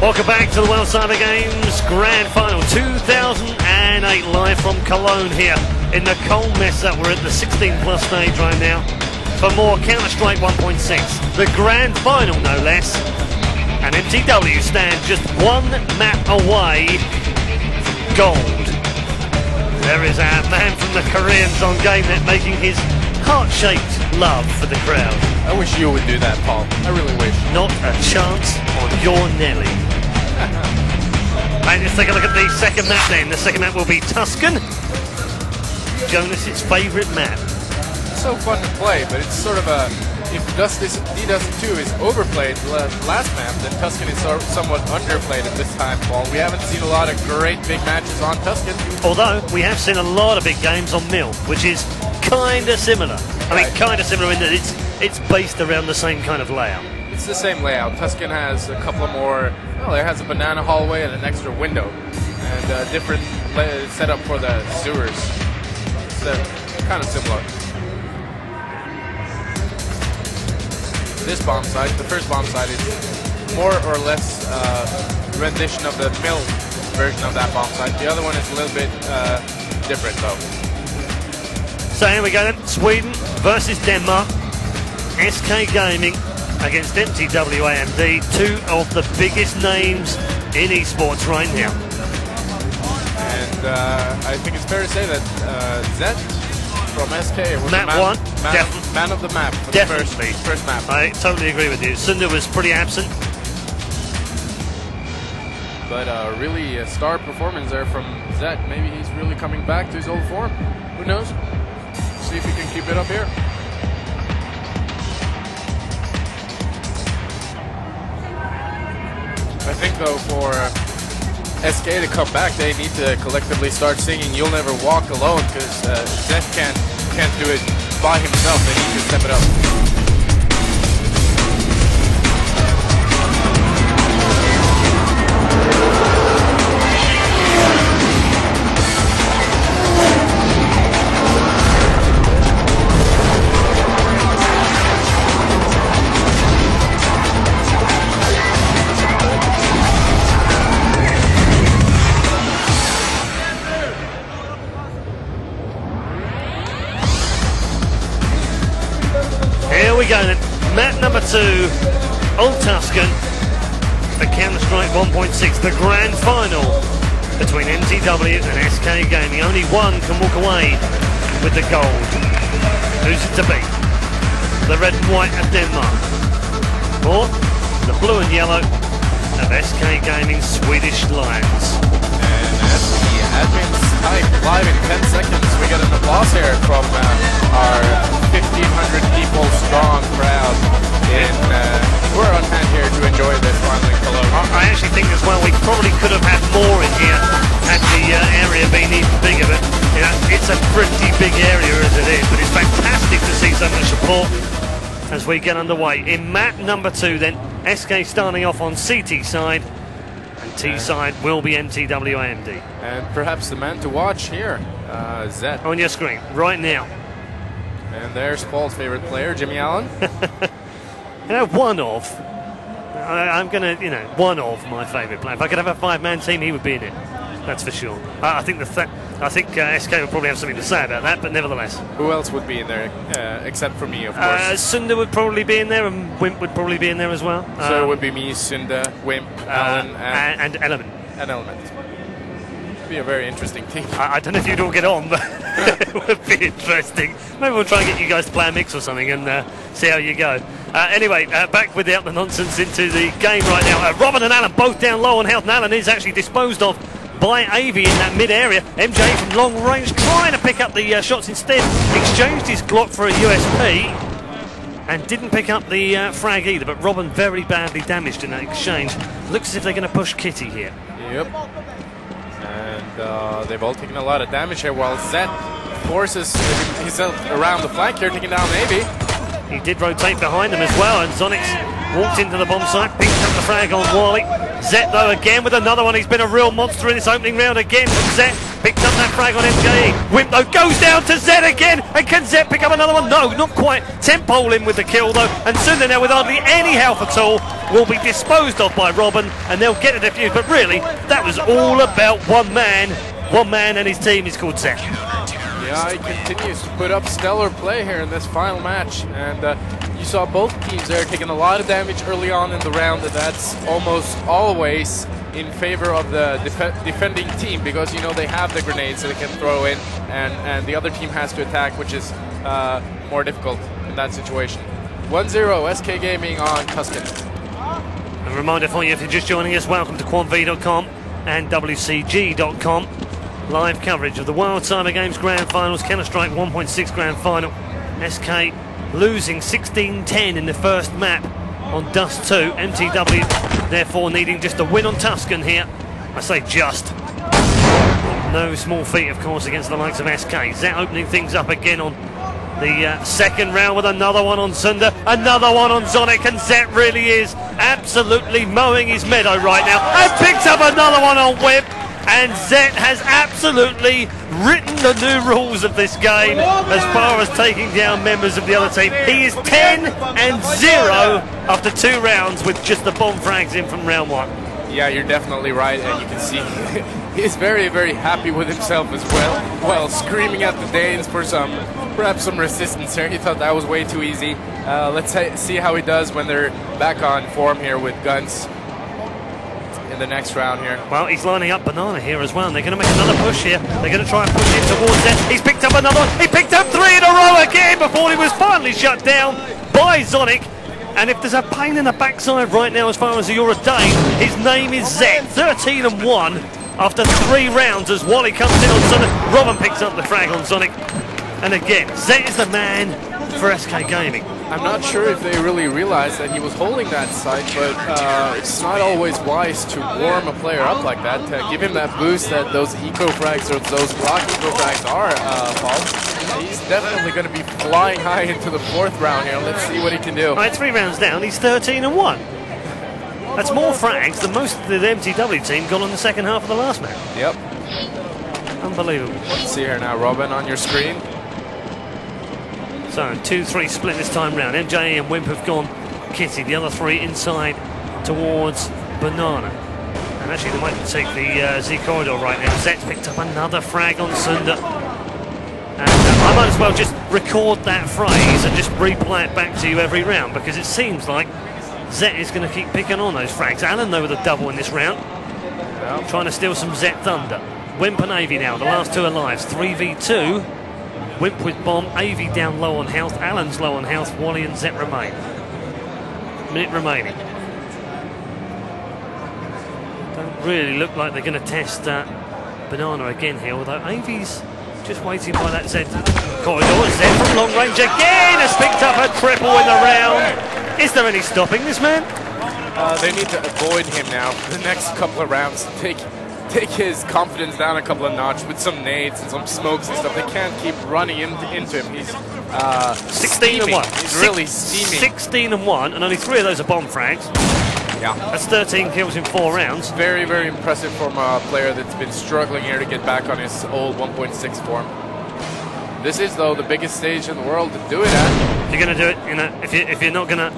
Welcome back to the World Cyber Games Grand Final 2008, live from Cologne here in the cold mess up. We're at the 16 plus stage right now for more Counter-Strike 1.6, the Grand Final no less, and mTw stand just one map away from gold. There is our man from the Koreans on GameNet making his heart-shaped love for the crowd. I wish you would do that, Paul. I really wish. Not a chance on your Nelly. And let's take a look at the second map then. The second map will be Tuscan, Jonas's favourite map. It's so fun to play, but it's sort of a... If D2 is overplayed last map, then Tuscan is somewhat underplayed at this time, Paul. We haven't seen a lot of great big matches on Tuscan. Although, we have seen a lot of big games on Mill, which is kind of similar. I mean, kind of similar in that it's based around the same kind of layout. It's the same layout. Tuscan has a couple more... Well, it has a banana hallway and an extra window. And a different setup for the sewers. It's kind of similar. This bomb site, the first bomb site, is more or less rendition of the Mill version of that bomb site. The other one is a little bit different, though. So here we go then, Sweden versus Denmark. SK Gaming against mTw.AMD, two of the biggest names in esports right now. And I think it's fair to say that Zet from SK was man of the map for the first map. I totally agree with you. Sunder was pretty absent. But really a star performance there from Zet. Maybe he's really coming back to his old form. Who knows? See if he can keep it up here. I think though for SK to come back, they need to collectively start singing "You'll Never Walk Alone" because Zet can't do it by himself. They need to step it up. Here we go then, map number 2, Old Tuscan, for Counter-Strike 1.6, the grand final between mTw and SK Gaming. Only one can walk away with the gold. Who's it to be? The red and white of Denmark, or the blue and yellow of SK Gaming's Swedish Lions? And as the admins type live in 10 seconds, we get an applause here from our 1,500 people strong crowd. We're on hand here to enjoy this final in Cologne. I actually think as well we probably could have had more in here had the area been even bigger, but you know, it's a pretty big area as it is, but it's fantastic to see so much support as we get underway. In map number 2 then, SK starting off on CT side, and T side will be mTw.AMD. And perhaps the man to watch here, Zet. On your screen, right now. And there's Paul's favorite player, Jimmy Allen. You know, one of my favourite players. If I could have a 5-man team, he would be in it. That's for sure. I think SK would probably have something to say about that, but nevertheless. Who else would be in there, except for me, of course? Sunder would probably be in there, and Wimp would probably be in there as well. So it would be me, Sunder, Wimp, Allen, and Element. And Element. It'd be a very interesting team. I don't know if you'd all get on, but it would be interesting. Maybe we'll try and get you guys to play a mix or something and see how you go. Anyway, back without the nonsense into the game right now. Robin and Alan both down low on health, and Alan is actually disposed of by Avi in that mid-area. MJ from long range trying to pick up the shots instead. Exchanged his Glock for a USP and didn't pick up the frag either, but Robin very badly damaged in that exchange. Looks as if they're going to push Kitty here. Yep. And they've all taken a lot of damage here while Zet forces himself around the flank here, taking down Avi. He did rotate behind them as well, and Zonix walked into the bomb site, picked up the frag on Wally. Zet, though, again with another one. He's been a real monster in this opening round again from Zet. Picks up that frag on MJE. Wimp though goes down to Zed again. And can Zed pick up another one? No, not quite. Tempo in with the kill though. And Sunda now with hardly any health at all will be disposed of by Robin. And they'll get a defuse. But really, that was all about one man. One man and his team is called Zed. Yeah, he continues to put up stellar play here in this final match. And you saw both teams there taking a lot of damage early on in the round. And that's almost always in favor of the defending team, because you know they have the grenades that they can throw in, and the other team has to attack, which is more difficult in that situation. 1-0 SK Gaming on Tuscan. A reminder for you, if you're just joining us, welcome to QuantV.com and WCG.com. Live coverage of the World Cyber Games Grand Finals, Counter-Strike 1.6 Grand Final. SK losing 16-10 in the first map on Dust 2. mTw therefore needing just a win on Tuscan here. I say just. No small feat, of course, against the likes of SK. Zet opening things up again on the second round with another one on Sunda, another one on Zonic, and Zet really is absolutely mowing his meadow right now. And picks up another one on Whip. And Zet has absolutely written the new rules of this game as far as taking down members of the other team. He is 10-0 after 2 rounds with just the bomb frags in from round 1. Yeah, you're definitely right, and you can see he's very, very happy with himself as well, while screaming at the Danes for perhaps some resistance here. He thought that was way too easy. Let's see how he does when they're back on form here with guns in the next round here. Well, he's lining up Banana here as well, and they're going to make another push here. They're going to try and push him towards it. He's picked up another one. He picked up 3 in a row again before he was finally shut down by Zonic. And if there's a pain in the backside right now as far as you're a Dane, his name is Zed. 13-1 after 3 rounds as Wally comes in on Sonic. Robin picks up the frag on Sonic. And again, Zed is the man for SK Gaming. I'm not sure if they really realized that he was holding that site, but it's not always wise to warm a player up like that, to give him that boost that those eco frags or those block eco frags are, Paul. He's definitely going to be flying high into the 4th round here. Let's see what he can do. All right, 3 rounds down, he's 13-1. That's more frags than most of the MTW team got on the second half of the last match. Yep. Unbelievable. Let's see here now, Robin, on your screen. So 2-3 split this time round. MJE and Wimp have gone kitty. The other 3 inside towards Banana. And actually they might take the Z corridor right now. Zet's picked up another frag on Sunda. And I might as well just record that phrase and just replay it back to you every round, because it seems like Zet is going to keep picking on those frags. Alan though with a double in this round. Well, trying to steal some Zet thunder. Wimp and AV now, the last 2 alive. 3v2. Wimp with bomb, AV down low on health, Alan's low on health, Wally and Zet remain. Minute remaining. Don't really look like they're going to test Banana again here, although AV's just waiting by that Zed corridor. Zed from long range again has picked up a triple in the round. Is there any stopping this man? They need to avoid him now for the next couple of rounds. Take his confidence down a couple of notches with some nades and some smokes and stuff. They can't keep running into him. He's 16-1. He's really steaming. 16-1, and only 3 of those are bomb frags. Yeah. That's 13 kills in 4 rounds. Very, very impressive from a player that's been struggling here to get back on his old 1.6 form. This is, though, the biggest stage in the world to do it at. If you're going to do it, you know, if you're not going to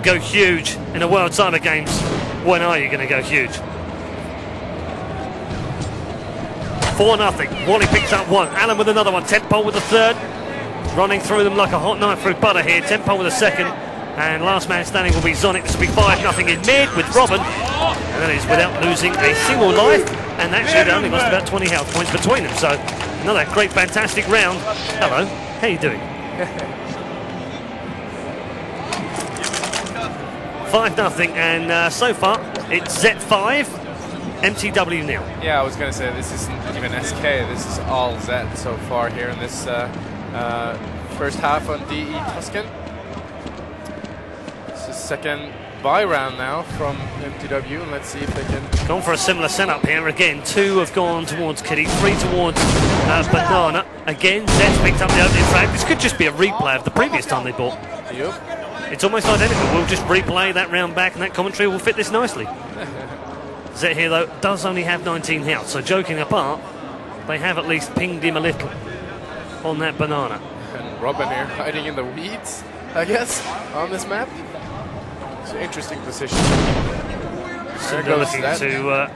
go huge in the World Cyber Games, when are you going to go huge? 4-0. Wally picks up 1. Alan with another one. Tempo with the 3rd. Running through them like a hot knife through butter here. Tempo with a 2nd. And last man standing will be Zonic. This will be 5-0 in mid with Robin. And that is without losing a single life. And actually they only lost about 20 health points between them. So another great, fantastic round. Hello. How you doing? 5-0. And so far it's Zet 5. mTw nil. Yeah, I was going to say this isn't even SK. This is all Zet so far here in this first half on DE Tuscan. This is 2nd bye round now from mTw, and let's see if they can... Gone for a similar setup here again. 2 have gone towards Kitty, 3 towards Banana. Again, Zet's picked up the opening frag. This could just be a replay of the previous time they bought. Yep. It's almost identical. We'll just replay that round back, and that commentary will fit this nicely. Zet here, though, does only have 19 health, so joking apart, they have at least pinged him a little on that banana. And Robin here hiding in the weeds, I guess, on this map. It's an interesting position. Sunder looking to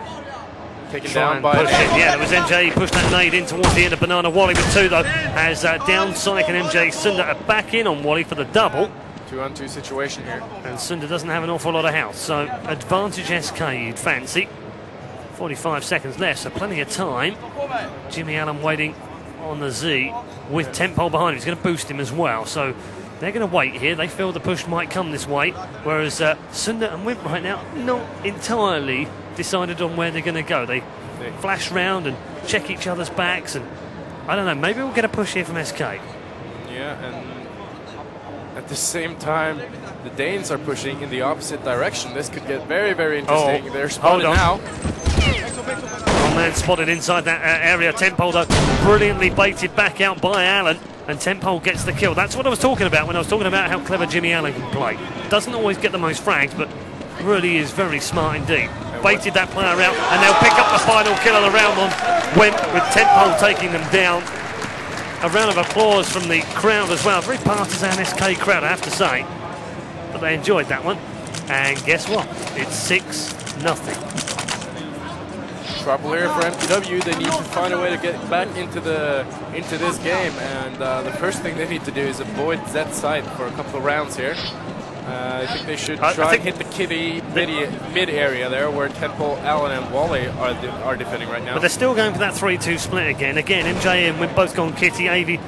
taken try down and by push it. Yeah, it was MJ. He pushed that nade in towards the end of Banana. Wally with 2 though, as down Sonic and MJ. Sunder are back in on Wally for the double. 2-on-2 situation here. And Sunder doesn't have an awful lot of health, so advantage SK you'd fancy. 45 seconds left, so plenty of time. Jimmy Allen waiting on the Z with Tempo behind him. He's going to boost him as well, so they're going to wait here. They feel the push might come this way, whereas Sunder and Wimp right now not entirely decided on where they're going to go. They flash round and check each other's backs, and I don't know, maybe we'll get a push here from SK. Yeah, and at the same time, the Danes are pushing in the opposite direction. This could get very, very interesting. They're spotted now. One man spotted inside that area. Tempo, though, brilliantly baited back out by Allen, and Tempo gets the kill. That's what I was talking about when I was talking about how clever Jimmy Allen can play. Doesn't always get the most frags, but really is very smart indeed. Baited that player out, and they'll pick up the final kill of the round on Wimp, with Tempo taking them down. A round of applause from the crowd as well. Very partisan SK crowd, I have to say. But they enjoyed that one. And guess what? It's 6-0. Trouble here for mTw. They need to find a way to get back into this game, and the first thing they need to do is avoid Z side for a couple of rounds here. I think they should try and hit the kitty mid area there, where Temple, Allen, and Wally are defending right now. But they're still going for that 3-2 split again. Again, MJ and we've both gone kitty. Avi,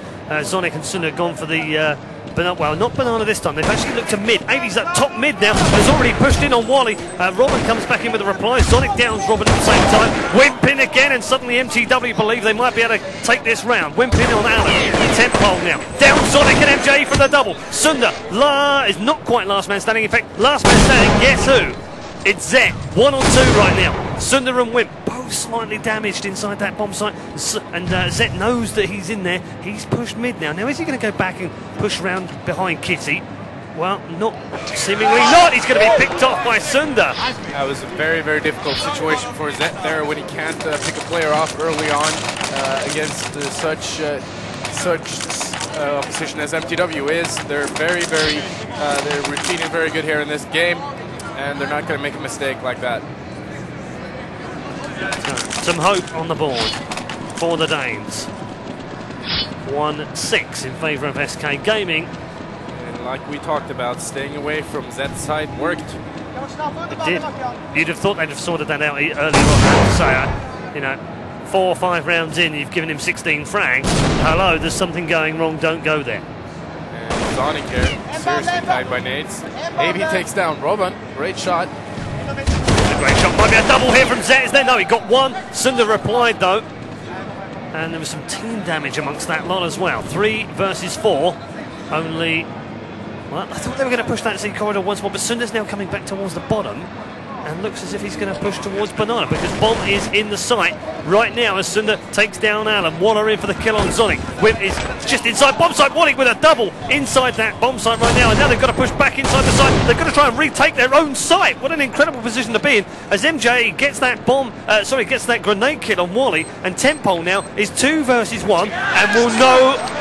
Sonic, and Sunder gone for the well, not banana this time. They've actually looked to mid. Avi's at top mid now. Has already pushed in on Wally. Robin comes back in with a reply. Sonic downs Robin at the same time. Wimp in again, and suddenly mTw believe they might be able to take this round. Wimp in on Allen. Tempo now. Down Sonic and MJ for the double. Sunder is not quite last man standing. In fact, last man standing, guess who? It's Zet. 1 on 2 right now. Sunder and Wimp both slightly damaged inside that bomb site. And Zet knows that he's in there. He's pushed mid now. Now, is he going to go back and push round behind Kitty? Well, not seemingly not. He's going to be picked off by Sunder. That was a very, very difficult situation for Zet there when he can't pick a player off early on against such opposition as mTw is. They're very, very, they're routinely very good here in this game, and they're not going to make a mistake like that. Some hope on the board for the Danes. 1-6 in favour of SK Gaming. And like we talked about, staying away from Z side worked. It did. You'd have thought they'd have sorted that out earlier on. I have to say, you know, 4 or 5 rounds in, you've given him 16 frags. Hello, there's something going wrong, don't go there. And Sonic here, seriously tied by nades. Maybe he takes down Robin. Great shot. A great shot. Might be a double here from Zet, is there? No, he got one. Sunder replied, though. And there was some team damage amongst that lot as well. 3 versus 4. Only... Well, I thought they were going to push that Z corridor once more, but Sunder's now coming back towards the bottom. And looks as if he's going to push towards Banana, because Bomb is in the sight right now as Sunder takes down Allen. Waller in for the kill on Sonic. Wimp is just inside bomb site. Wally with a double inside that bomb site right now, and now they've got to push back inside the site. They've got to try and retake their own site. What an incredible position to be in as MJ gets that gets that grenade kill on Wally, and Tempo now is 2 versus 1 and will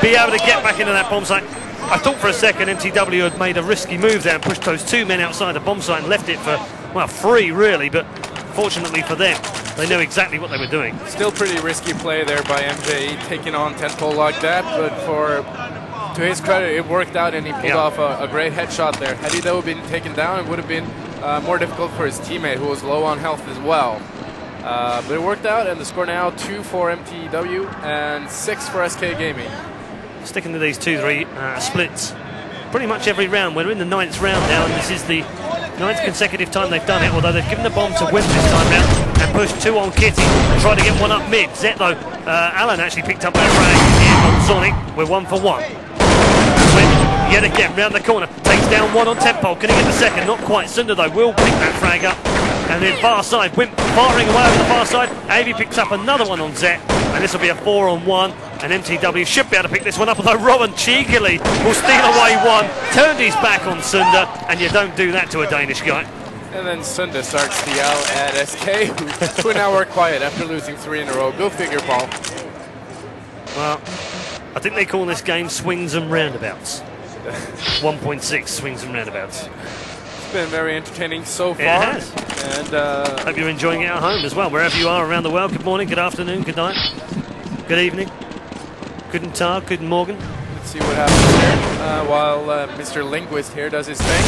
be able to get back into that bomb site. I thought for a second mTw had made a risky move there and pushed those 2 men outside the bomb site and left it for, well, free really, but fortunately for them, they knew exactly what they were doing. Still pretty risky play there by MJ, taking on Tempo like that, but to his credit, it worked out and he pulled off a great headshot there. Had he though been taken down, it would have been more difficult for his teammate, who was low on health as well. But it worked out, and the score now 2 for mTw and 6 for SK Gaming. Sticking to these 2-3 splits pretty much every round. We're in the 9th round now, and this is the 9th consecutive time they've done it, although they've given the bomb to Wimp this time round and pushed 2 on Kitty and tried to get one up mid. Zet though, Allen actually picked up that frag here on Sonic. We're 1 for 1. Wimp yet again round the corner, takes down 1 on Tempo. Can he get the second? Not quite. Sunder though will pick that frag up. And then far side, Wimp firing away over the far side. Avi picks up another one on Zet, and this will be a 4 on 1. And mTw should be able to pick this one up, although Robin cheekily will steal away 1, turned his back on Sunder, and you don't do that to a Danish guy. And then Sunder starts the out at SK, who now are quiet after losing 3 in a row. Go figure, Paul. Well, I think they call this game swings and roundabouts. 1.6 swings and roundabouts. It's been very entertaining so far. It has. And hope you're enjoying it at home as well, wherever you are around the world. Good morning, good afternoon, good night, good evening, guten Tag, guten Morgen. Let's see what happens here while Mr. Linguist here does his thing.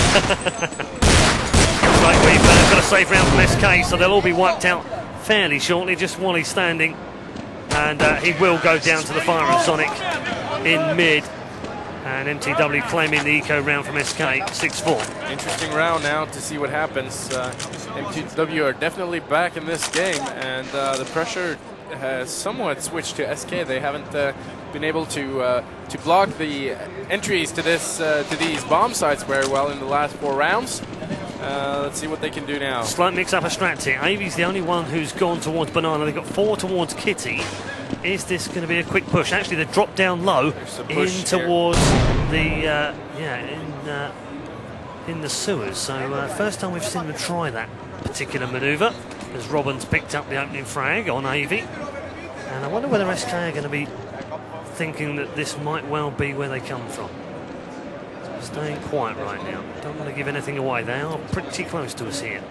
Looks like we've got a safe round from SK, so they'll all be wiped out fairly shortly. Just Wally standing, and he will go down to the fire of Sonic in mid. And MTW claiming the eco round from SK, 6-4. Interesting round now to see what happens. MTW are definitely back in this game, and the pressure has somewhat switched to SK. They haven't been able to block the entries to these bomb sites very well in the last 4 rounds. Let's see what they can do now. Slight mix-up of strats here. Avi's the only one who's gone towards Banana. They've got 4 towards Kitty. Is this going to be a quick push? Actually, they dropped down low in towards the in the sewers. So first time we've seen them try that particular manoeuvre, as Robin's picked up the opening frag on Avi. And I wonder whether SK are going to be thinking that this might well be where they come from. Staying quiet right now. Don't want to give anything away. They are pretty close to us here.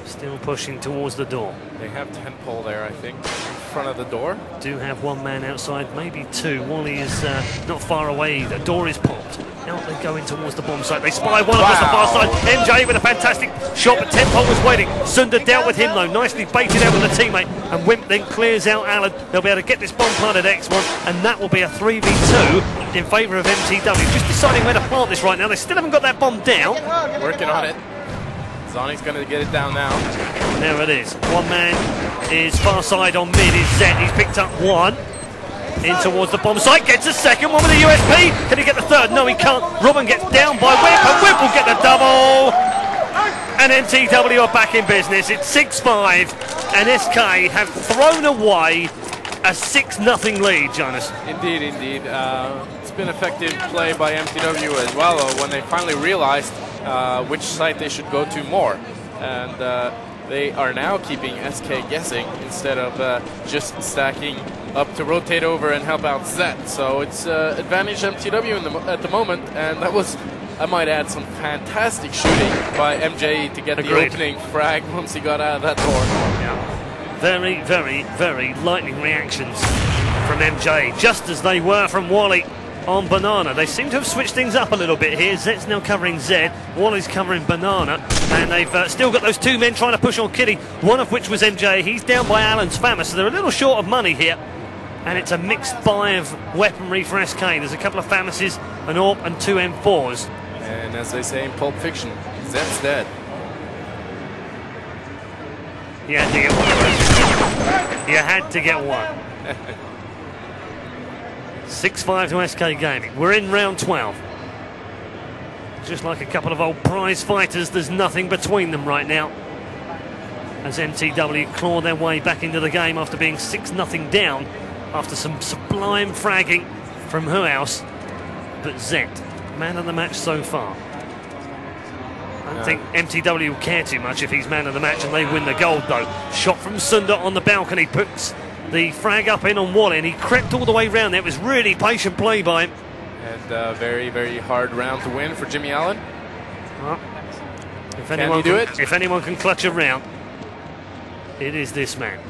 Still pushing towards the door. They have 10 pole there, I think, in front of the door. Do have 1 man outside, maybe 2. Wally is not far away either. Door is popped. Out they go in towards the bomb site. They spy one across the far side. MJ with a fantastic shot, but 10 pole was waiting. Sunda dealt with him though, nicely baited out with a teammate. And Wimp then clears out Alan. They'll be able to get this bomb planted X1, and that will be a 3v2 in favour of MTW. Just deciding where to plant this right now. They still haven't got that bomb down. Working on it. Zonic's going to get it down now. There it is. 1 man is far side on mid is Zed. He's picked up 1. In towards the bomb site. Gets a second one with a USP. Can he get the third? No, he can't. Robin gets down by Whip, and Whip will get the double. And MTW are back in business. It's 6-5. And SK have thrown away a 6-0 lead, Jonas. Indeed, indeed. It's been effective play by MTW as well when they finally realized which site they should go to more. And they are now keeping SK guessing instead of just stacking up to rotate over and help out Zet. So it's advantage MTW at the moment, and that was, I might add, some fantastic shooting by MJ to get the opening frag once he got out of that door. Yeah. Very, very, very lightning reactions from MJ, just as they were from Wally on Banana. They seem to have switched things up a little bit here. Zet's now covering Zed, Wally's covering Banana, and they've still got those 2 men trying to push on Kitty, one of which was MJ. He's down by Alan's Famous, so they're a little short of money here. And it's a mixed buy of weaponry for SK. There's a couple of Famouses, an AWP and 2 M4s. And as they say in Pulp Fiction, Zed's dead. You had to get 1. You had to get 1. 6-5 to SK Gaming. We're in round 12. Just like a couple of old prize fighters, there's nothing between them right now. As MTW claw their way back into the game after being 6-0 down after some sublime fragging from who else but Zet. Man of the match so far. I don't think MTW will care too much if he's man of the match and they win the gold though. Shot from Sunda on the balcony puts the frag up in on Wally, and he crept all the way round there. It was really patient play by him. And very, very hard round to win for Jimmy Allen. Well, if anyone can clutch a round, it is this man.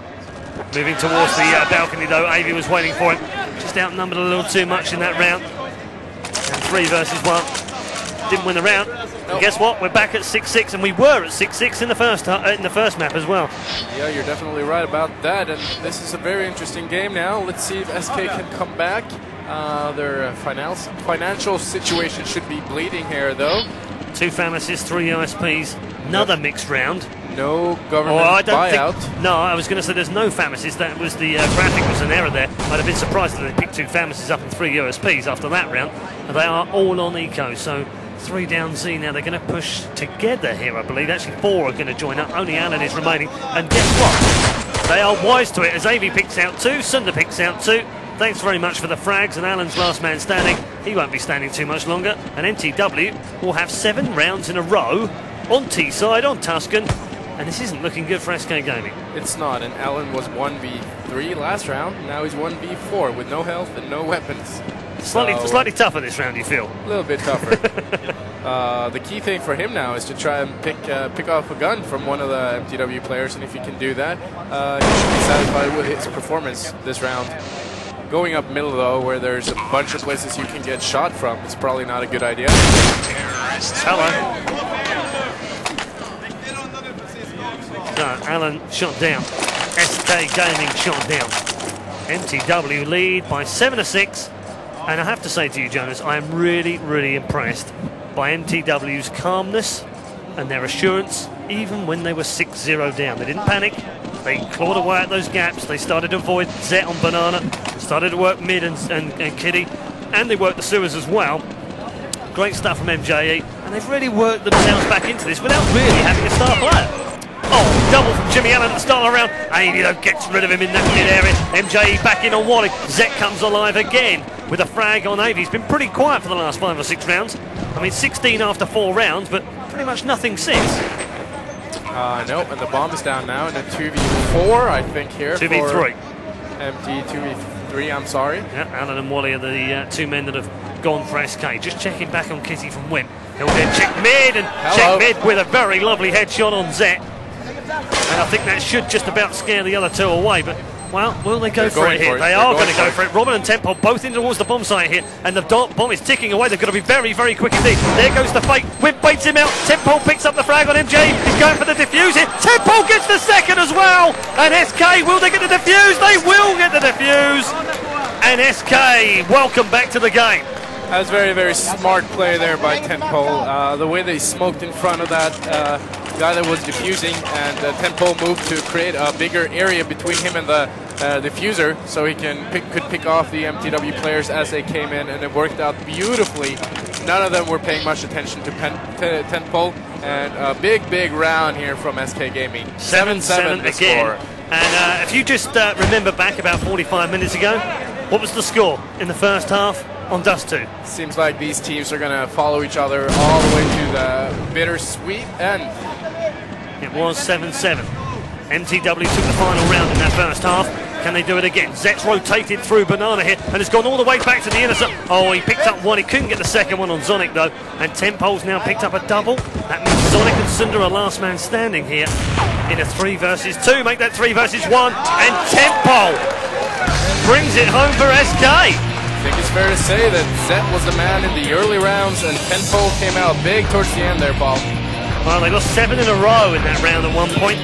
Moving towards the balcony though, Avi was waiting for him. Just outnumbered a little too much in that round. And 3 versus 1. Didn't win the round. And guess what? We're back at 6-6, and we were at 6-6 in the first map as well. Yeah, you're definitely right about that. And this is a very interesting game now. Let's see if SK can come back. Their financial situation should be bleeding here, though. 2 Famouses, 3 USPs. Another mixed round. No government buyout. No, I was going to say there's no Famouses. That was the graphic was an error there. I'd have been surprised if they picked 2 Famouses up and 3 USPs after that round. And they are all on eco, so 3 down Z now. They're going to push together here, I believe. Actually, 4 are going to join up. Only Alan is remaining. And guess what? They are wise to it as Avi picks out 2, Sunda picks out 2. Thanks very much for the frags, and Alan's last man standing. He won't be standing too much longer. And MTW will have 7 rounds in a row on T-side, on Tuscan, and this isn't looking good for SK Gaming. It's not, and Alan was 1v3 last round. Now he's 1v4 with no health and no weapons. Slightly tougher this round, you feel? A little bit tougher. The key thing for him now is to try and pick off a gun from one of the mTw players, and if he can do that, he should be satisfied with his performance this round. Going up middle, though, where there's a bunch of places you can get shot from, is probably not a good idea. Hello. So, Alan shot down. SK Gaming shot down. mTw lead by 7-6. And I have to say to you, Jonas, I am really, really impressed by mTw's calmness and their assurance, even when they were 6-0 down. They didn't panic. They clawed away at those gaps. They started to avoid Zet on Banana. Started to work mid and Kitty. And they worked the sewers as well. Great stuff from MJE. And they've really worked themselves back into this without really having a star player. Oh, double from Jimmy Allen at the start of the round. Aideo gets rid of him in that mid area. MJE back in on Wally. Zet comes alive again with a frag on Avey. He's been pretty quiet for the last 5 or 6 rounds. I mean, 16 after 4 rounds, but pretty much nothing since. Nope, and the bomb is down now in a 2v4, I think, here. 2v3. MT 2v3, I'm sorry. Yeah, Alan and Wally are the 2 men that have gone for SK. Just checking back on Kitty from Wim. He'll then check mid and check mid with a very lovely headshot on Zet. And I think that should just about scare the other 2 away, but, well, will they go for it here? They are going to go for it. Robin and Tempo both in towards the bomb site here, and the bomb is ticking away. They've got to be very, very quick indeed. There goes the fake. Wimp baits him out. Tempo picks up the frag on MJ. He's going for the defuse here. Tempo gets the second as well. And SK, will they get the defuse? They will get the defuse. And SK, welcome back to the game. That was very, very smart play there by Tempo. The way they smoked in front of that guy that was diffusing, and Tempo moved to create a bigger area between him and the diffuser, so he could pick off the mTw players as they came in, and it worked out beautifully. None of them were paying much attention to Tempo, and a big round here from SK Gaming. 7-7 the score. And if you just remember back about 45 minutes ago, what was the score in the first half on Dust 2? Seems like these teams are going to follow each other all the way to the bittersweet end. It was 7-7. mTw took the final round in that first half. Can they do it again? Zet's rotated through Banana here and has gone all the way back to the inner side. Oh, he picked up one. He couldn't get the second one on Zonic, though. And Tempo's now picked up a double. That means Zonic and Sunder are last man standing here in a 3 versus 2. Make that 3 versus 1. And Tempo brings it home for SK. I think it's fair to say that Zet was the man in the early rounds, and Tempo came out big towards the end there, Paul. Well, they lost 7 in a row in that round at one point.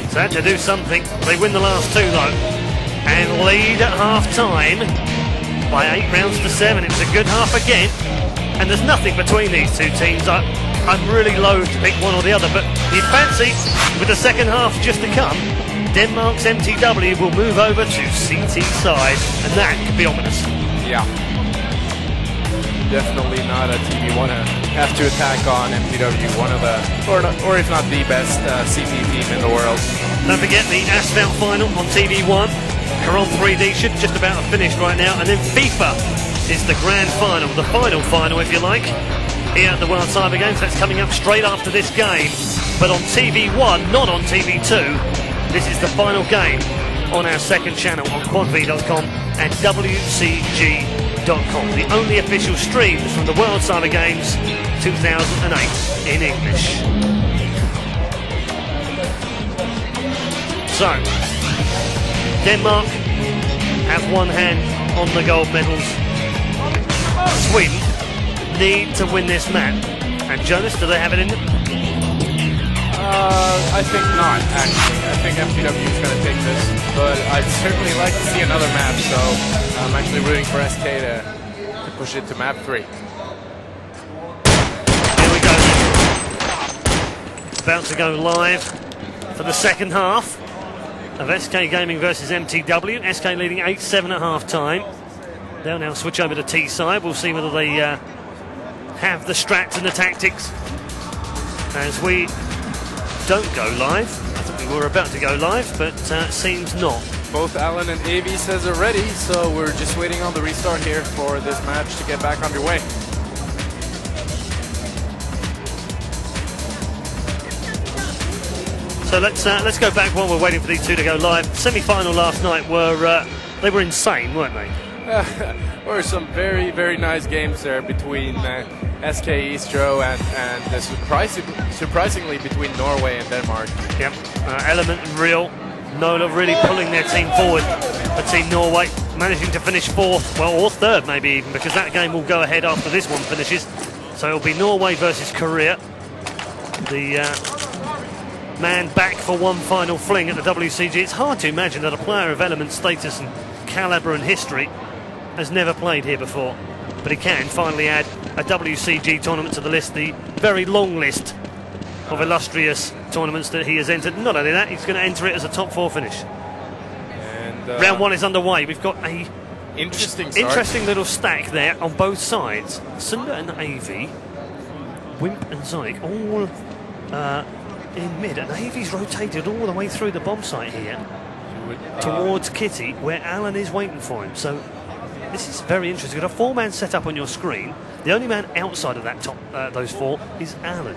So had to do something. They win the last 2, though, and lead at half-time by 8 rounds to 7. It's a good half again, and there's nothing between these 2 teams. I'm really loath to pick one or the other, but you fancy, with the second half just to come, Denmark's mTw will move over to CT side, and that could be ominous. Yeah. Definitely not a team you want to have to attack on. mTw, one of the, or if not the best CT team in the world. Don't forget the Asphalt final on TV1. Caron 3D should just about have finished right now, and then FIFA is the grand final, the final if you like, here at the World Cyber Games. That's coming up straight after this game, but on TV1, not on TV2. This is the final game on our second channel on quadv.com and WCG.com. The only official streams from the World Cyber Games 2008 in English. So, Denmark have one hand on the gold medals. Sweden need to win this match. And Jonas, do they have it in them? I think not, actually. I think mTw is going to take this, but I'd certainly like to see another map, so I'm actually rooting for SK to push it to map 3. Here we go. About to go live for the second half of SK Gaming versus mTw. SK leading 8-7 at half-time. They'll now switch over to T side. We'll see whether they have the strats and the tactics as we don't go live. I thought we were about to go live, but seems not. Both Alan and Avey says are ready, so we're just waiting on the restart here for this match to get back underway. So let's go back while we're waiting for these two to go live. Semi-final last night they were insane, weren't they? Were some very, very nice games there between SK-Istro and surprisingly between Norway and Denmark. Yep. Element and Real, Nola really pulling their team forward. But Team Norway managing to finish fourth, well, or third maybe even, because that game will go ahead after this one finishes. So it'll be Norway versus Korea. The man back for one final fling at the WCG. It's hard to imagine that a player of Element status and calibre and history has never played here before, but he can finally add a WCG tournament to the list, the very long list of illustrious tournaments that he has entered. Not only that, he's going to enter it as a top 4 finish. And round 1 is underway. We've got a interesting little stack there on both sides. Sunder and AV, Wimp and Zonic all in mid, and AV's rotated all the way through the bomb site here towards Kitty, where Alan is waiting for him. So this is very interesting. You've got a 4-man setup on your screen. The only man outside of that those 4 is Alan,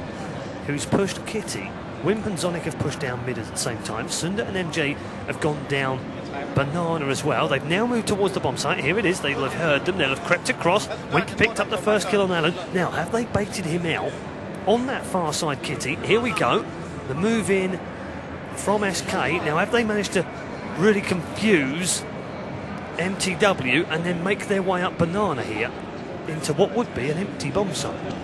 who's pushed Kitty. Wimp and Zonic have pushed down mid at the same time. Sunder and MJ have gone down Banana as well. They've now moved towards the bomb site. Here it is. They'll have heard them. They'll have crept across. Wimp picked up the first kill on Alan. Now, have they baited him out on that far side, Kitty? Here we go. The move in from SK. Now, have they managed to really confuse mTw and then make their way up Banana here into what would be an empty bomb site?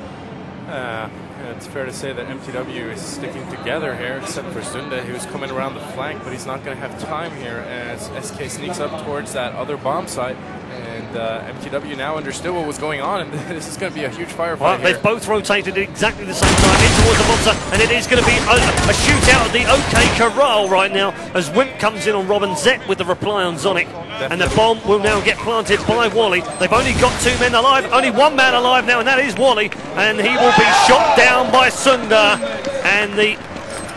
It's fair to say that mTw is sticking together here, except for Sunde, who's coming around the flank, but he's not going to have time here as SK sneaks up towards that other bomb site. And mTw now understood what was going on, and this is going to be a huge firefight. Well, they've both rotated at exactly the same time in towards the bomb site, and it is going to be a shootout at the OK Corral right now as Wimp comes in on Robin, Zet with the reply on Zonic. Definitely. And the bomb will now get planted by Wally. They've only got 2 men alive, only 1 man alive now, and that is Wally. And he will be shot down by Sunda. And the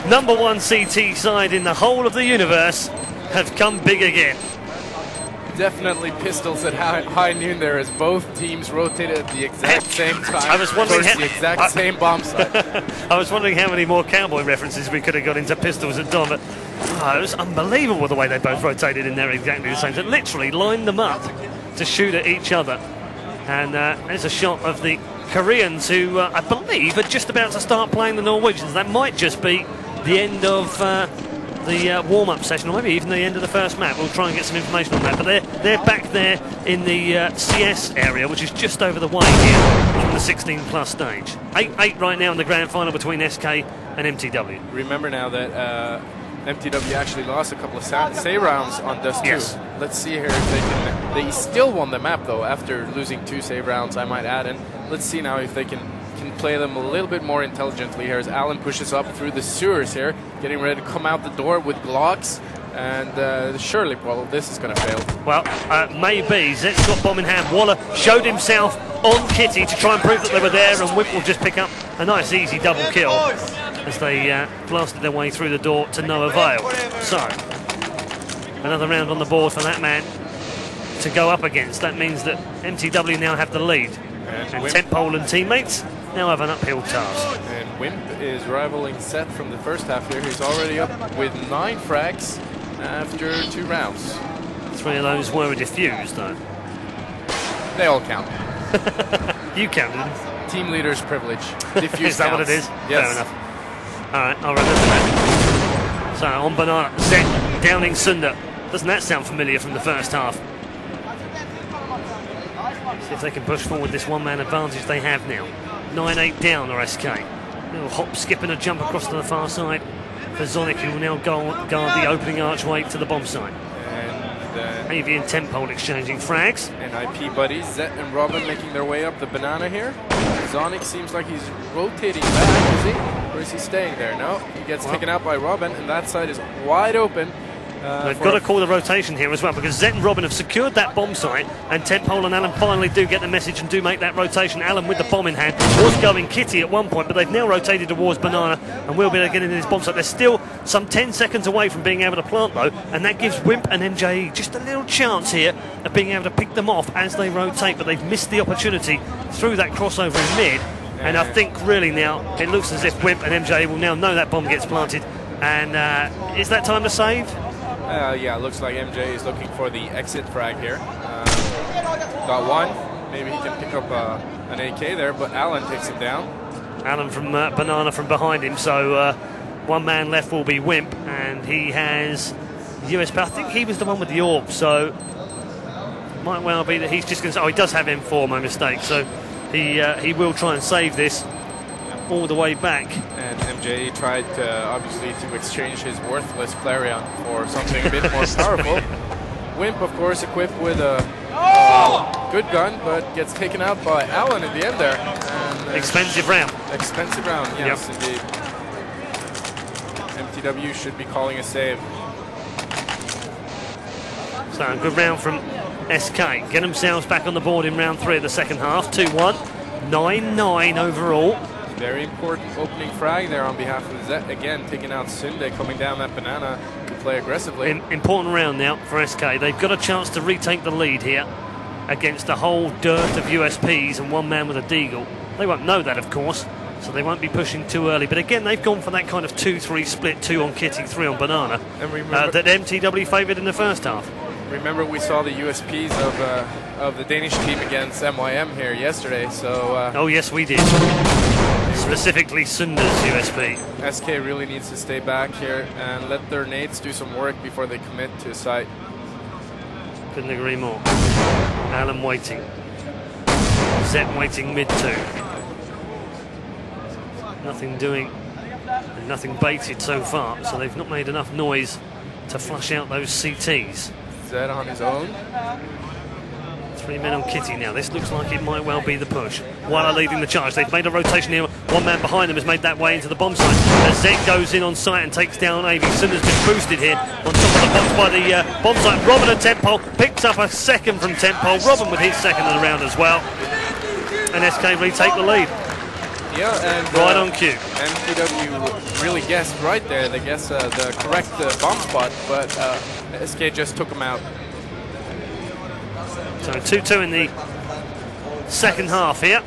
#1 CT side in the whole of the universe have come big again. Definitely pistols at high noon there as both teams rotated at the exact same time. I was wondering the exact same bomb site. I was wondering how many more cowboy references we could have got into pistols at dawn, but it was unbelievable the way they both rotated in there exactly the same time. Literally lined them up to shoot at each other. And there's a shot of the Koreans who I believe are just about to start playing the Norwegians. That might just be the end of the warm-up session, or maybe even the end of the first map. We'll try and get some information on that. But they're back there in the CS area, which is just over the way here from the 16+ stage. 8-8 right now in the grand final between SK and mTw. Remember now that mTw actually lost a couple of save rounds on Dust 2. Yes. Let's see here if they can. They still won the map though after losing 2 save rounds, I might add. And let's see now if they can play them a little bit more intelligently here as Alan pushes up through the sewers here, getting ready to come out the door with Glocks. And surely, well, this is going to fail. Well, maybe. Zet's got bomb in hand. Waller showed himself on Kitty to try and prove that they were there, and Wimp will just pick up a nice easy double kill as they blasted their way through the door to no avail. So, another round on the board for that man to go up against. That means that mTw now have the lead. And Tentpole and teammates now have an uphill task. And Wimp is rivaling Zet from the first half here. He's already up with 9 frags after 2 rounds. 3 of those were a defuse, though. They all count. You counted them. Team leader's privilege. Diffuse Is that counts. what it is? Yes. Fair enough. All right, I'll remember that. So, on Banana, Zet downing Sunder. Doesn't that sound familiar from the first half? See if they can push forward this 1-man advantage they have now. 9-8 down or SK. A little hop, skip and a jump across to the far side for Zonic, who will now guard the opening archway to the bomb site. And AV and Tentpole exchanging frags. And IP buddies, Zet and Robin making their way up the banana here. Zonic seems like he's rotating back, is he? Or is he staying there? No, he gets taken out by Robin, and that side is wide open. They've got to call the rotation here as well, because Zet and Robin have secured that bomb site, and Tentpole and Alan finally do get the message and do make that rotation. Alan with the bomb in hand was going Kitty at one point, but they've now rotated towards Banana and will be able to get into this bomb site. They're still some 10 seconds away from being able to plant though, and that gives Wimp and MJE just a little chance here of being able to pick them off as they rotate, but they've missed the opportunity through that crossover in mid. And I think really now it looks as if Wimp and MJE will now know that bomb gets planted And is that time to save? Yeah, looks like MJ is looking for the exit frag here. Got one. Maybe he can pick up an AK there, but Alan takes him down. Alan from Banana from behind him, so one man left will be Wimp, and he has US, but I think he was the one with the AWP, so might well be that he's just going to... Oh, he does have M4, my mistake, so he will try and save this all the way back. And MJ tried obviously to exchange his worthless Clarion for something a bit more powerful. Wimp, of course, equipped with a good gun, but gets taken out by Alan in the end there. And, expensive round. Expensive round, yes, yep. Indeed. mTw should be calling a save. So a good round from SK. Get themselves back on the board in round 3 of the second half. 2-1. 9-9 overall. Very important opening frag there on behalf of Zet. Again, taking out Sunde, coming down that banana to play aggressively. Important round now for SK. They've got a chance to retake the lead here against a whole dearth of USPs and one man with a deagle. They won't know that, of course, so they won't be pushing too early. But again, they've gone for that kind of 2-3 split, 2 on Kitty, 3 on Banana, and remember, that mTw favoured in the first half. Remember, we saw the USPs of the Danish team against MYM here yesterday, so... oh, yes, we did. Specifically Sunder's USP. SK really needs to stay back here and let their nades do some work before they commit to a site. Couldn't agree more. Alan waiting. Zet waiting mid 2. Nothing doing and nothing baited so far, so they've not made enough noise to flush out those CTs. Zed on his own. 3 men on Kitty now. This looks like it might well be the push. While leading the charge, they've made a rotation here. One man behind them has made that way into the bomb site. As Zed goes in on site and takes down AV. Sunder's been boosted here on top of the box by the bomb site. Robin and Tempole picks up a second from Tempole. Robin with his second of the round as well. And SK retake the lead. Yeah, and right on cue. mTw really guessed right there. They guessed the correct bomb spot, but SK just took him out. So 2-2 in the second half here.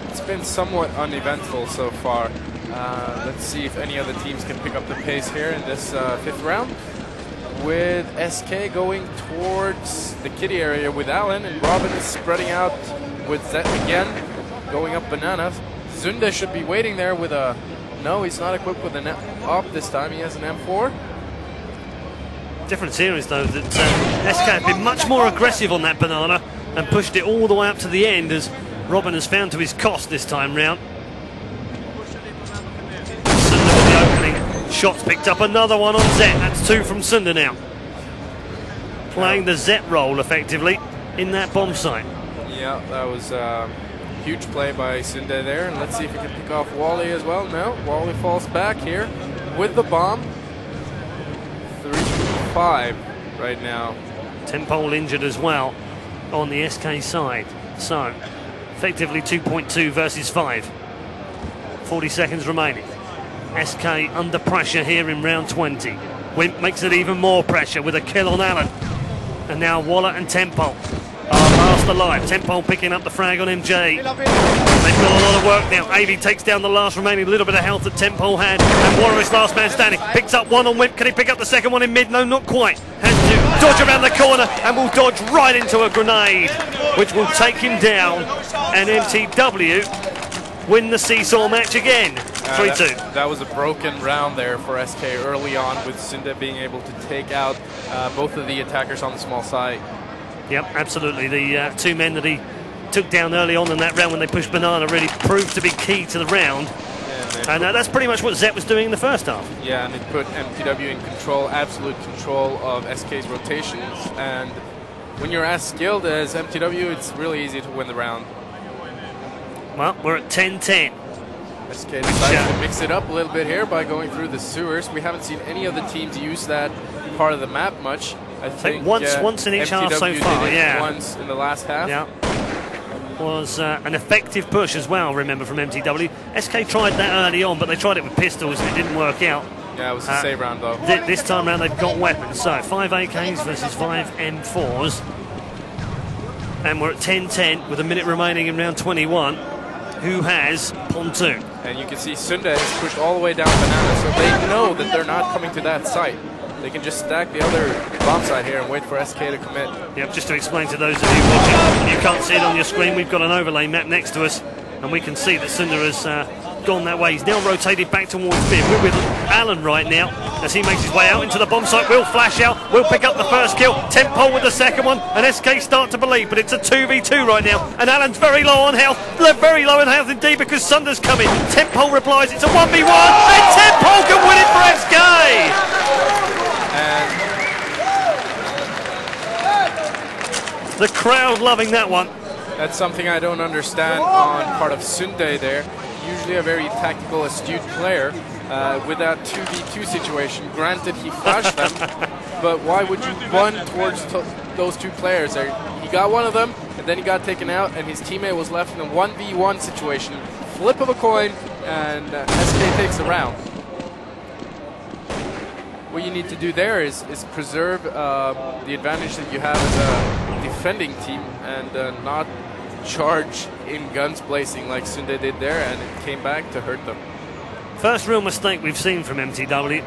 It's been somewhat uneventful so far. Let's see if any other teams can pick up the pace here in this 5th round. With SK going towards the Kitty area with Alan, and Robin is spreading out with Zet again, going up Banana. Zunde should be waiting there with a... No, he's not equipped with an AWP this time. He has an M4. Different series though, that SK have been much more aggressive on that Banana and pushed it all the way up to the end, as Robin has found to his cost this time round. Sunder with the opening shots, picked up another one on Zet. That's 2 from Sunder now. Playing the Zet role effectively in that bomb site. Yeah, that was a huge play by Sunde there, and let's see if he can pick off Wally as well. No, Wally falls back here with the bomb. 3-5 right now. Tempole injured as well on the SK side. So, effectively 2.2 versus 5. 40 seconds remaining. SK under pressure here in round 20. Wimp makes it even more pressure with a kill on Alan. And now Waller and Tempole are last alive. Tempole picking up the frag on MJ. They've got a lot of work now. AV takes down the last remaining little bit of health that Tempole had. And Waller is last man standing. Picks up one on Wimp. Can he pick up the second one in mid? No, not quite. Has to dodge around the corner and will dodge right into a grenade, which will take him down. And mTw win the seesaw match again. 3-2. That was a broken round there for SK early on, with Sunde being able to take out both of the attackers on the small side. Yep, absolutely. The 2 men that he took down early on in that round when they pushed Banana really proved to be key to the round. And that's pretty much what Zet was doing in the first half. Yeah, and it put mTw in control, absolute control of SK's rotations. And when you're as skilled as mTw, it's really easy to win the round. Well, we're at 10-10. SK decided to mix it up a little bit here by going through the sewers. We haven't seen any other teams use that part of the map much. I think once in each half so far. Yeah, once in the last half. Yeah, was an effective push as well. Remember, from mTw. SK tried that early on, but they tried it with pistols and it didn't work out. Yeah, it was a save round though. This time round they've got weapons. So 5 AKs versus 5 M4s, and we're at 10-10 with a minute remaining in round 21. who has Pontoon. And you can see Sunde has pushed all the way down Banana, so they know that they're not coming to that site. They can just stack the other bomb site here and wait for SK to commit. Yep, just to explain to those of you watching, you can't see it on your screen, we've got an overlay map next to us, and we can see that Sunde has gone that way. He's now rotated back towards Bib. We're with Alan right now as he makes his way out into the bomb site. Will flash out, will pick up the first kill, Tempo with the second one, and SK start to believe, but it's a 2v2 right now, and Alan's very low on health, very low on health indeed, because Sunder's coming. Tempo replies, it's a 1v1, and Tempo can win it for SK! And the crowd loving that one. That's something I don't understand on part of Sunde there. Usually a very tactical, astute player. With that 2v2 situation, granted he flashed them, but why would you run towards those two players there? He got one of them, and then he got taken out, and his teammate was left in a 1v1 situation. Flip of a coin, and SK takes the round. What you need to do there is preserve the advantage that you have as a defending team and not charge in guns blazing like Sunde did there, and it came back to hurt them. First real mistake we've seen from MTW.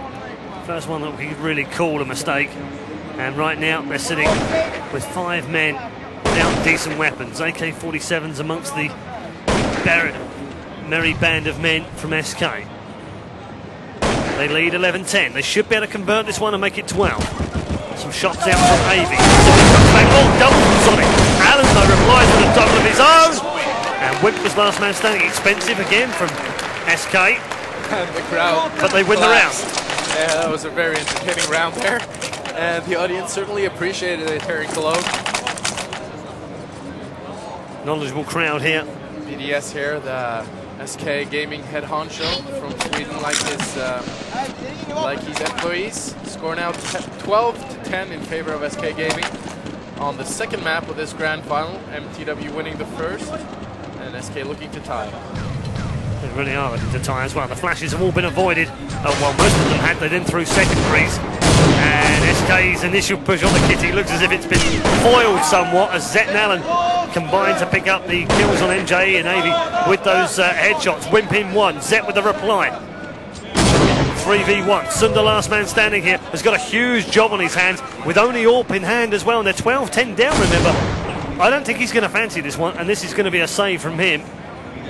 First one that we could really call a mistake. And right now they're sitting with 5 men without decent weapons. AK-47s amongst the merry band of men from SK. They lead 11-10. They should be able to convert this one and make it 12. Some shots out from Avy. Sonic comes back. Oh, double from Sonic. Alan, though, replies with a double of his own. And Wimp was last man standing. Expensive again from SK. And the crowd. But they win the round. Yeah, that was a very entertaining round there. And the audience certainly appreciated it here in Cologne. Knowledgeable crowd here. BDS here, the SK Gaming head honcho from Sweden, like his employees. Score now 12-10 in favor of SK Gaming on the second map of this grand final. mTw winning the first, and SK looking to tie. They really are looking to tie as well. The flashes have all been avoided. Oh, well, most of them had. They then threw secondaries. And SK's initial push on the kitty looks as if it's been foiled somewhat as Zet and Allen combine to pick up the kills on MJE and Avy with those headshots. Wimp in one, Zet with the reply. 3v1. Sunda, last man standing here, has got a huge job on his hands with only AWP in hand as well. And they're 12-10 down, remember. I don't think he's going to fancy this one, and this is going to be a save from him.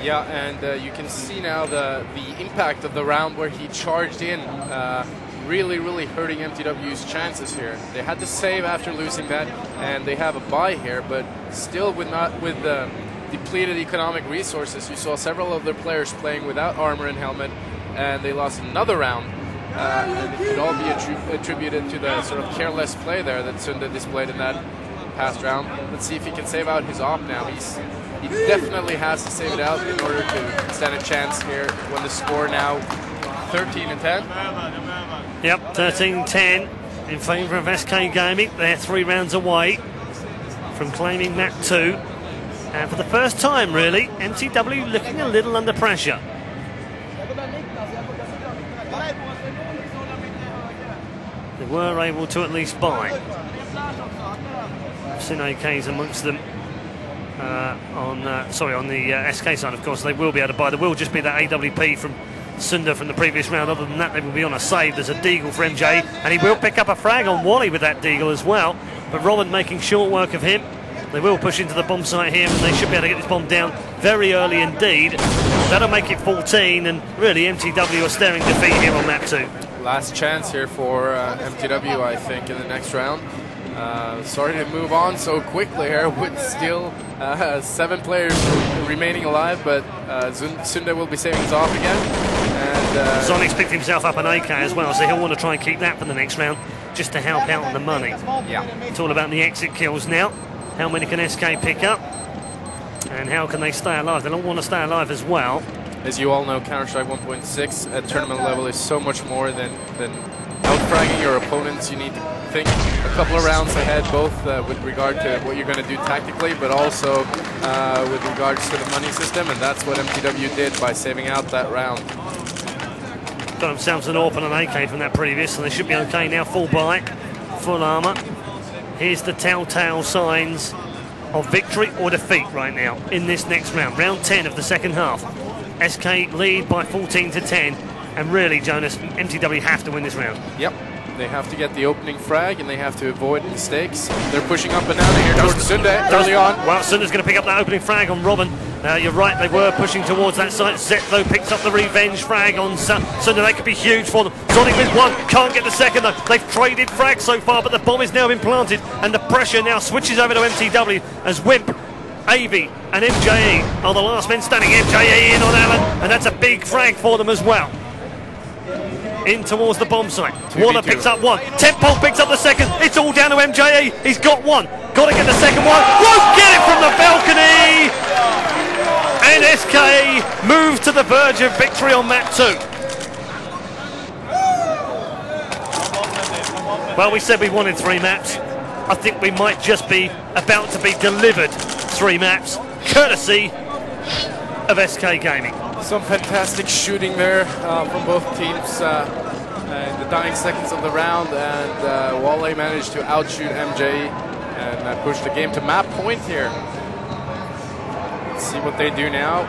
Yeah, and you can see now the impact of the round where he charged in, really hurting mTw's chances here. They had to save after losing that, and they have a bye here, but still with depleted economic resources. You saw several of their players playing without armor and helmet, and they lost another round. And it could all be attributed to the sort of careless play there that Sunda displayed in that past round. Let's see if he can save out his AWP now. He definitely has to save it out in order to stand a chance here when the score now 13-10. Yep, 13-10 in favour of SK Gaming. They're 3 rounds away from claiming map 2. And for the first time, really, mTw looking a little under pressure. They were able to at least buy. I've seen AKs amongst them. On the SK side, of course, they will be able to buy. There will just be that AWP from Sunda from the previous round. Other than that, they will be on a save. There's a deagle for MJ, and he will pick up a frag on Wally with that deagle as well. But Robin making short work of him. They will push into the bomb site here, and they should be able to get this bomb down very early indeed. That'll make it 14, and really MTW are staring defeat here on map 2. Last chance here for mTw, I think, in the next round. Sorry to move on so quickly here with still 7 players remaining alive, but Sunda will be saving his off again. And Sonic's picked himself up an AK as well, so he'll want to try and keep that for the next round, just to help out on the money. Yeah. It's all about the exit kills now. How many can SK pick up? And how can they stay alive? They don't want to stay alive as well. As you all know, Counter-Strike 1.6 at tournament level is so much more than outfragging your opponents. You need to think a couple of rounds ahead, both with regard to what you're going to do tactically, but also with regards to the money system, and that's what mTw did by saving out that round. Got themselves an AWP and an AK from that previous, and they should be okay now. Full buy, full armour. Here's the telltale signs of victory or defeat right now in this next round. Round 10 of the second half. SK lead by 14 to 10. And really, Jonas, mTw have to win this round. Yep. They have to get the opening frag and they have to avoid mistakes. They're pushing up and down here towards Sunde early on. Well, Sunde's going to pick up that opening frag on Robin. You're right, they were pushing towards that side. Zet, though, picks up the revenge frag on Sunde. That could be huge for them. Sonic with one, can't get the second, though. They've traded frags so far, but the bomb is now been planted, and the pressure now switches over to mTw as Wimp, AV, and MJE are the last men standing. MJE in on Alan, and that's a big frag for them as well. In towards the bomb site. Waller picks up one. Tempole picks up the second. It's all down to MJE. He's got one. Got to get the second one. Won't get it from the balcony. And SK moves to the verge of victory on map 2. Well, we said we wanted 3 maps. I think we might just be about to be delivered 3 maps, courtesy of SK Gaming. Some fantastic shooting there from both teams in the dying seconds of the round, and Wale managed to outshoot MJ and push the game to map point here. Let's see what they do now.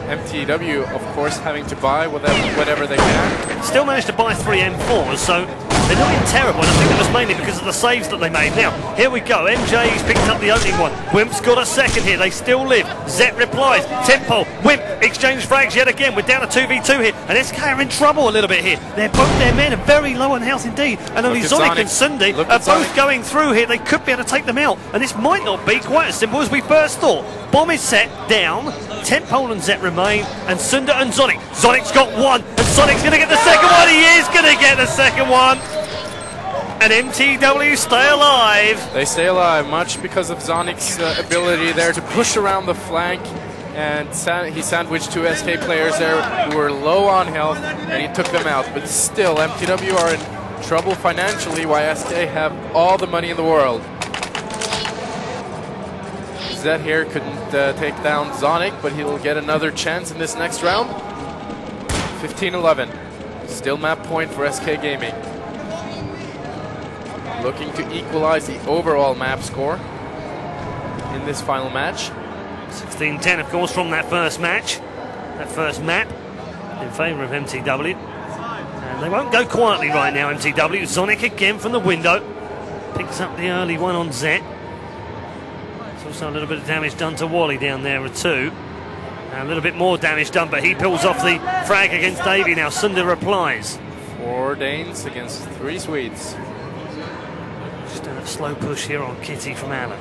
mTw, of course, having to buy whatever they can. Still managed to buy 3 M4s, so they're not in terrible, and I think that was mainly because of the saves that they made. Now, here we go. MJ's picked up the opening one. Wimp's got a second here. They still live. Zet replies. Tempo, Wimp, exchange frags yet again. We're down to 2v2 here, and SK are in trouble a little bit here. Both their men are very low on health indeed, and only Sonic and Sunde are both going through here. They could be able to take them out, and this might not be quite as simple as we first thought. Bomb is set down. Tempo and Zet remain, and Sunde and Sonic. Sonic's got one, and Sonic's going to get the second one. He is going to get the second one. And mTw stay alive. They stay alive, much because of Zonic's ability there to push around the flank. And he sandwiched 2 SK players there who were low on health, and he took them out. But still, mTw are in trouble financially, while SK have all the money in the world. Zet here couldn't take down Zonic, but he'll get another chance in this next round. 15-11. Still map point for SK Gaming. Looking to equalize the overall map score in this final match. 16-10, of course, from that first match. That first map in favour of mTw. And they won't go quietly right now, mTw. Sonic again from the window. Picks up the early one on Zet. There's also a little bit of damage done to Wally down there too. And a little bit more damage done, but he pulls off the frag against Davey now. Sunde replies. 4 Danes against 3 Swedes. Just a slow push here on Kitty from Alan.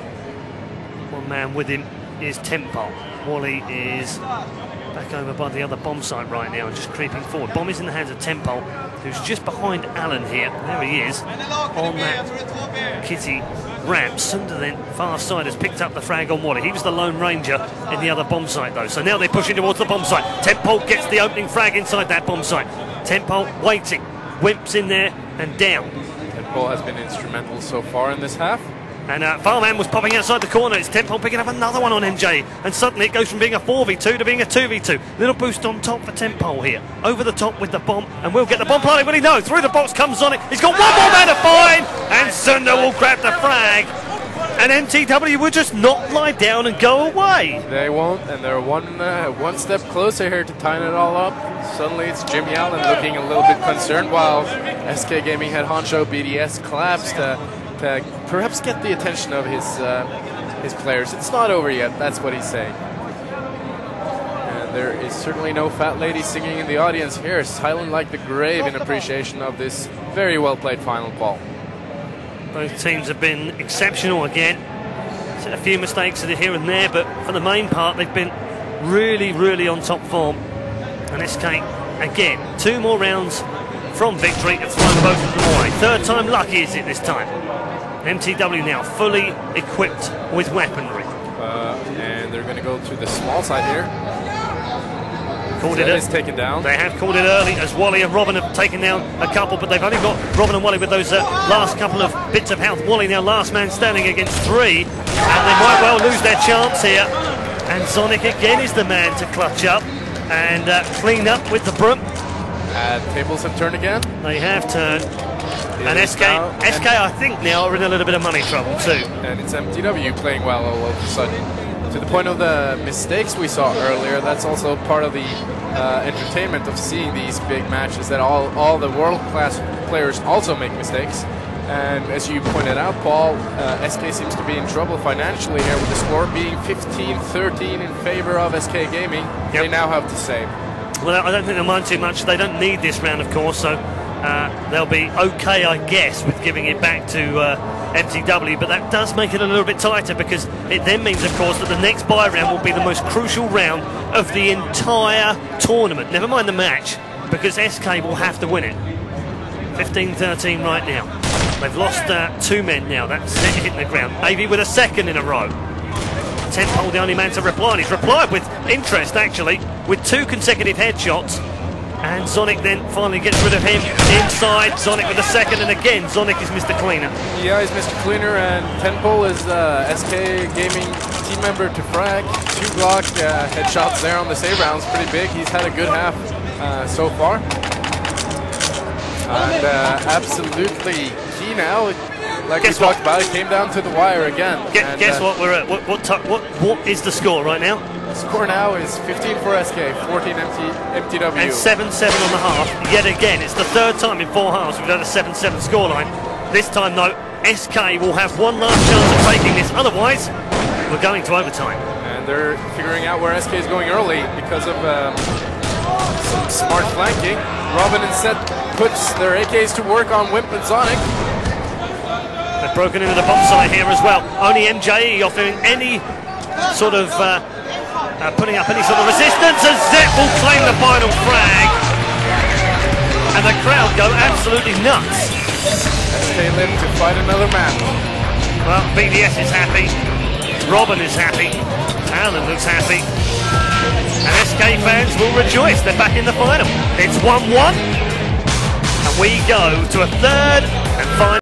One man with him is Tempo. Wally is back over by the other bomb site right now and just creeping forward. Bomb is in the hands of Tempo, who's just behind Alan here. There he is on that Kitty ramp. Sunde then, far side, has picked up the frag on Wally. He was the Lone Ranger in the other bomb site though. So now they're pushing towards the bomb site. Tempo gets the opening frag inside that bomb site. Tempo waiting. Wimp's in there and down. Tempo has been instrumental so far in this half. And Farman was popping outside the corner. It's Tempo picking up another one on MJ. And suddenly it goes from being a 4v2 to being a 2v2. Little boost on top for Tempo here. Over the top with the bomb. And we'll get the bomb planted. Will he? No. Through the box comes Sonic. He's got one more man to find. And Sunde will grab the flag. And mTw will just not lie down and go away. They won't. And they're one step closer here to tying it all up. Suddenly it's Jimmy Allen looking a little bit concerned, while SK Gaming head honcho BDS collapsed to perhaps get the attention of his players. It's not over yet, that's what he's saying. And there is certainly no fat lady singing in the audience here, silent like the grave in appreciation of this very well played final ball. Both teams have been exceptional again. A few mistakes here and there, but for the main part they've been really, really on top form. And SK, again, 2 more rounds from victory have thrown both of them away. 3rd time lucky is it this time. mTw now fully equipped with weaponry. And they're going to go to the small side here. Called it is taken down. They have called it early, as Wally and Robin have taken down a couple, but they've only got Robin and Wally with those last couple of bits of health. Wally now last man standing against 3, and they might well lose their chance here. And Sonic again is the man to clutch up and clean up with the broom. Tables have turned again. They have turned. And SK, I think now are in a little bit of money trouble too. And it's mTw playing well all of a sudden. To the point of the mistakes we saw earlier, that's also part of the entertainment of seeing these big matches, that all the world-class players also make mistakes. And as you pointed out, Paul, SK seems to be in trouble financially here, with the score being 15-13 in favor of SK Gaming. Yep. They now have to save. Well, I don't think they'll mind too much. They don't need this round, of course, so they'll be okay, I guess, with giving it back to mTw, but that does make it a little bit tighter, because it then means, of course, that the next bye round will be the most crucial round of the entire tournament. Never mind the match, because SK will have to win it. 15-13 right now. They've lost 2 men now. That's it, hitting the ground. AV with a second in a row. tentpole the only man to reply, and he's replied with interest, actually, with 2 consecutive headshots. And Zonic then finally gets rid of him inside. Zonic with a second, and again, Zonic is Mr. Cleaner. Yeah, he's Mr. Cleaner, and tentpole is SK Gaming team member to frag. 2 block headshots there on the save rounds, pretty big. He's had a good half so far. And absolutely key now. Like we talked about, it came down to the wire again. Guess what we're at? What is the score right now? The score now is 15 for SK, 14 mTw. And 7-7 on the half. Yet again, it's the 3rd time in 4 halves we've had a 7-7 scoreline. This time, though, SK will have one last chance of taking this. Otherwise, we're going to overtime. And they're figuring out where SK is going early because of some smart flanking. Robin instead puts their AKs to work on Wimp and Zonic. They've broken into the bomb site here as well. Only MJE offering any sort of putting up any sort of resistance, and Zep will claim the final frag. And the crowd go absolutely nuts. SK live to fight another match. Well, BDS is happy. Robin is happy. Alan looks happy. And SK fans will rejoice. They're back in the final. It's 1-1. And we go to a 3rd and final.